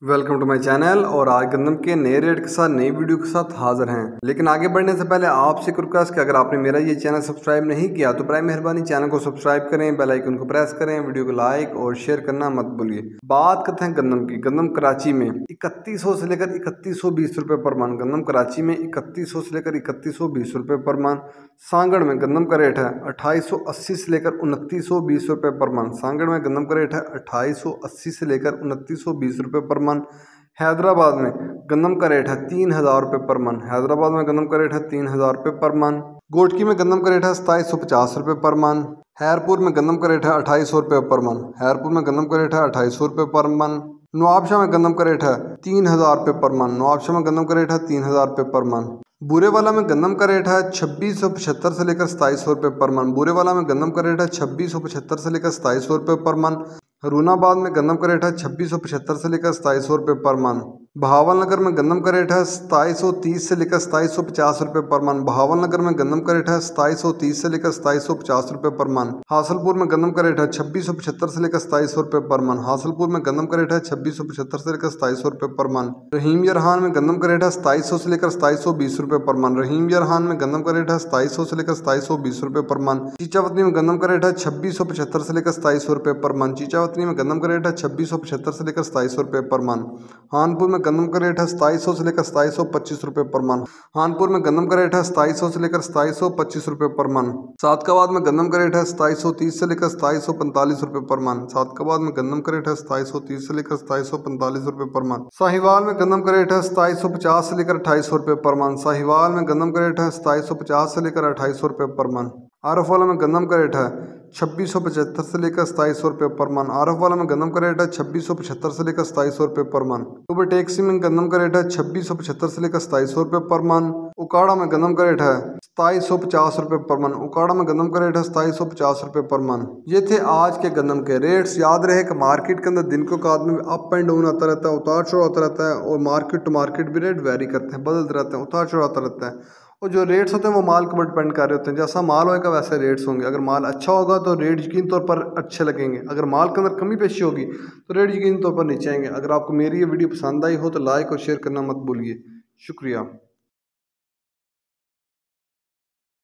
Welcome to my channel. और आज गंदम के नए रेट के साथ नई वीडियो के साथ हाजिर हैं। लेकिन आगे बढ़ने से पहले आपसे रिक्वेस्ट कि अगर आपने मेरा ये चैनल सब्सक्राइब नहीं किया तो बराए मेहरबानी चैनल को सब्सक्राइब करें, बेल आइकन को प्रेस करें, वीडियो को लाइक और शेयर करना मत भूलिए। बात करते हैं गंदम की। गंदम कराची में 3100 से लेकर 3120 रुपये पर मन। गंदम कराची में 3100 से लेकर 3120 रुपये पर मन। सांगड़ में गंदम का रेट है 2880 से लेकर 2920 रुपये पर मन। सांगड़ में गंदम का रेट है 2880 से लेकर 2920 रुपये पर मन। हैदराबाद में गंदम का रेट है 3000 रुपये पर मन। हैदराबाद में गंदम का रेट है 3000 रुपये पर मन। गोटकी में गंदम का रेट है 2750 रुपये पर मन। हैरपुर में गंदम का रेट है 2800 रुपये पर मन। हैरपुर में गंदम का रेट है 2800 रुपये पर मन। नवाबशाह में गंदम का रेट है 3000 रुपये पर मन। नवाबशाह में गंदम का रेट है 3000 रुपये पर मन। बूरेवाला में गंदम का रेट है 2675 से लेकर 2700 रुपये पर मन। बूरेवाला में गंदम का रेट है 2675 से लेकर 2700 रुपये पर मन। हरूनाबाद में गंदम का रेट है 2675 से लेकर 2700 रुपये पर मन। बहावलनगर में गंदम का रेट है 2730 से लेकर 2750 रुपये पर मन। बहावलनगर में गंदम का रेट है 2730 से लेकर 2750 रुपये पर मन। हासलपुर में गंदम का रेट है 2675 से लेकर 2700 रुपये पर मन। हासलपुर में गंदम का रेट है 2675 से लेकर 2700 रुपये पर मन। रहीम यरहान में गंदम का रेट है 2700 से लेकर 2720 रुपये पर मन। रहीम यरहान में गंदम का रेट है 2700 से लेकर 2720 रुपये पर मन। चीचावतनी में गंदम का रेट है 2675 से लेकर 2700 रुपये पर मन। चीचावतनी में गंदम का रेट है 2675 से लेकर 2700 रुपये पर मन। हानपुर में गंदम का रेट है 2700 से लेकर 2725 रुपये पर मन। हानपुर में गंदम का रेट है 2700 से लेकर 2725 रुपये पर मन। सादकाबाद में गंदम का रेट है 2730 से लेकर 2745 रुपये पर मन। सादकाबाद में गंदम का रेट है 2730 से लेकर 2745 रुपये पर मन। साहिवाल में गंदम का रेट है 2750 से लेकर 2800 रुपये पर मन। साहिवाल में गंदम का रेट है 2750 से लेकर 2800 रुपये पर मन। आरफ वाला में गंदम का रेट है 2675 से लेकर 2700 रुपये पर मन। आरफ वाला में गंदम का रेट है 2675 से लेकर 2700 रुपये पर मन। सुपर टैक्सी में गंदम का रेट है 2675 से लेकर 2700 रुपये पर मन। उकाड़ा में गंदम का रेट है 2750 रुपये पर मन। उकाड़ा में गंदम का रेट है 2750 रुपये पर मन। ये थे आज के गंदम के रेट्स। याद रहे कि मार्केट के अंदर दिन को आदमी अप एंड डाउन आता रहता है, उतार चढ़ाव होता रहता है, और मार्केट टू मार्केट भी रेट वेरी करते हैं, बदलते रहते हैं, उतार चढ़ाव आता रहता है। और जो रेट्स होते हैं वो माल के ऊपर डिपेंड कर रहे होते हैं। जैसा माल होगा वैसे रेट्स होंगे। अगर माल अच्छा होगा तो रेट यकीन तौर पर अच्छे लगेंगे। अगर माल के अंदर कमी पेशी होगी तो रेट यकीन तौर पर नीचे आएंगे। अगर आपको मेरी ये वीडियो पसंद आई हो तो लाइक और शेयर करना मत भूलिए। शुक्रिया।